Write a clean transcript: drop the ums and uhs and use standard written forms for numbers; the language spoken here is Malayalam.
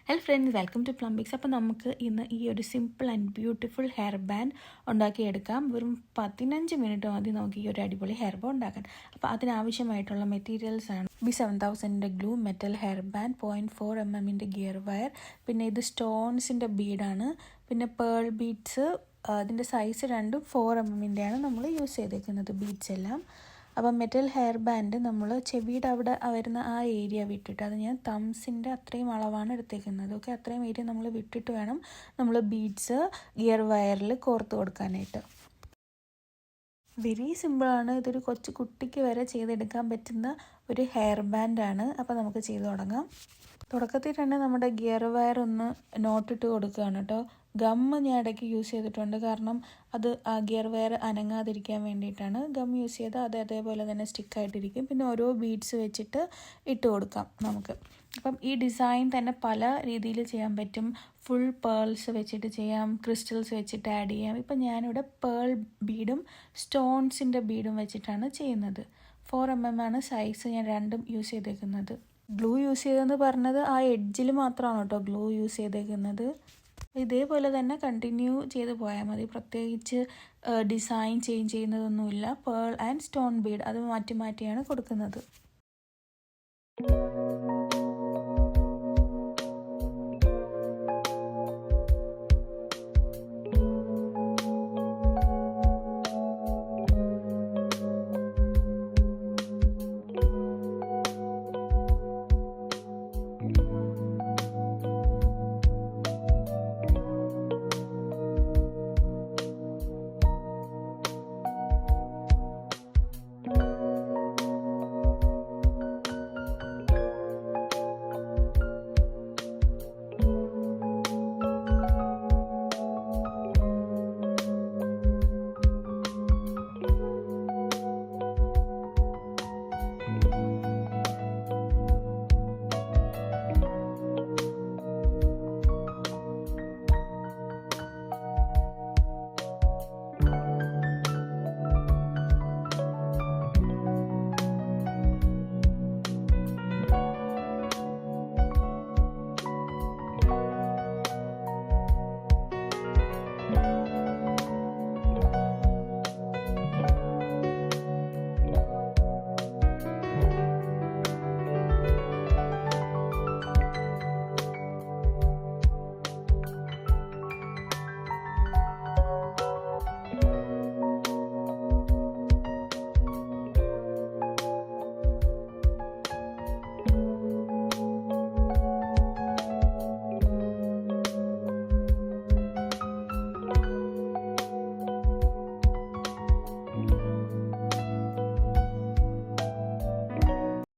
Hello friends, welcome to Plumbix. അപ്പോൾ നമുക്ക് ഇന്ന് ഈ ഒരു simple and beautiful hair band ഉണ്ടാക്കിയെടുക്കാം. വെറും 15 മിനിറ്റ് മതി നമുക്ക് ഈ ഒരു അടിപൊളി ഹെയർ ബാൻഡ് ഉണ്ടാക്കാൻ. അപ്പോൾ അതിനാവശ്യമായിട്ടുള്ള മെറ്റീരിയൽസ് ആണ് B7000 glue, metal hair band, 0.4 mm gear wire, പിന്നെ ഇത് സ്റ്റോൺസിൻ്റെ ബീഡാണ്, പിന്നെ പേൾ ബീഡ്സ്. അതിൻ്റെ സൈസ് രണ്ടും 4 mm ആണ് നമ്മൾ യൂസ് ചെയ്തേക്കുന്നത് ബീഡ്സ് എല്ലാം. അപ്പം മെറ്റൽ ഹെയർ ബാൻഡ് നമ്മൾ ചെവിയുടെ അവിടെ വരുന്ന ആ ഏരിയ വിട്ടിട്ട്, അത് ഞാൻ തംസിൻ്റെ അത്രയും അളവാണ് എടുത്തേക്കുന്നത്. ഓക്കെ, അത്രയും ഏരിയ നമ്മൾ വിട്ടിട്ട് വേണം നമ്മൾ ബീഡ്സ് ഗിയർ വയറിൽ കോർത്ത് കൊടുക്കാനായിട്ട്. വെരി സിമ്പിളാണ്. ഇതൊരു കൊച്ചു കുട്ടിക്ക് വരെ ചെയ്തെടുക്കാൻ പറ്റുന്ന ഒരു ഹെയർ ബാൻഡാണ്. അപ്പോൾ നമുക്ക് ചെയ്ത് തുടങ്ങാം. തുടക്കത്തിൽ തന്നെ നമ്മുടെ ഗിയർ വയർ ഒന്ന് നോട്ടിട്ട് കൊടുക്കുകയാണ് കേട്ടോ. ഗമ്മ് ഞാൻ ഇടയ്ക്ക് യൂസ് ചെയ്തിട്ടുണ്ട്, കാരണം അത് ആ ഗിയർ വയർ അനങ്ങാതിരിക്കാൻ വേണ്ടിയിട്ടാണ്. ഗം യൂസ് ചെയ്താൽ അത് അതേപോലെ തന്നെ സ്റ്റിക്കായിട്ടിരിക്കും. പിന്നെ ഓരോ ബീഡ്സ് വെച്ചിട്ട് ഇട്ട് കൊടുക്കാം നമുക്ക്. അപ്പം ഈ ഡിസൈൻ തന്നെ പല രീതിയിൽ ചെയ്യാൻ പറ്റും. ഫുൾ പേൾസ് വെച്ചിട്ട് ചെയ്യാം, ക്രിസ്റ്റൽസ് വെച്ചിട്ട് ആഡ് ചെയ്യാം. ഇപ്പം ഞാനിവിടെ പേൾ ബീഡും സ്റ്റോൺസിൻ്റെ ബീഡും വെച്ചിട്ടാണ് ചെയ്യുന്നത്. 4 mm ആണ് സൈസ്. ഞാൻ രണ്ടും യൂസ് ചെയ്തേക്കുന്നത്. ഗ്ലൂ യൂസ് ചെയ്തതെന്ന് പറഞ്ഞത് ആ എഡ്ജിൽ മാത്രമാണ് കേട്ടോ ഗ്ലൂ യൂസ് ചെയ്തേക്കുന്നത്. ഇതേപോലെ തന്നെ കണ്ടിന്യൂ ചെയ്ത് പോയാൽ മതി. പ്രത്യേകിച്ച് ഡിസൈൻ ചേഞ്ച് ചെയ്യുന്നതൊന്നുമില്ല. പേൾ ആൻഡ് സ്റ്റോൺ ബീഡ് അത് മാറ്റി മാറ്റിയാണ് കൊടുക്കുന്നത്.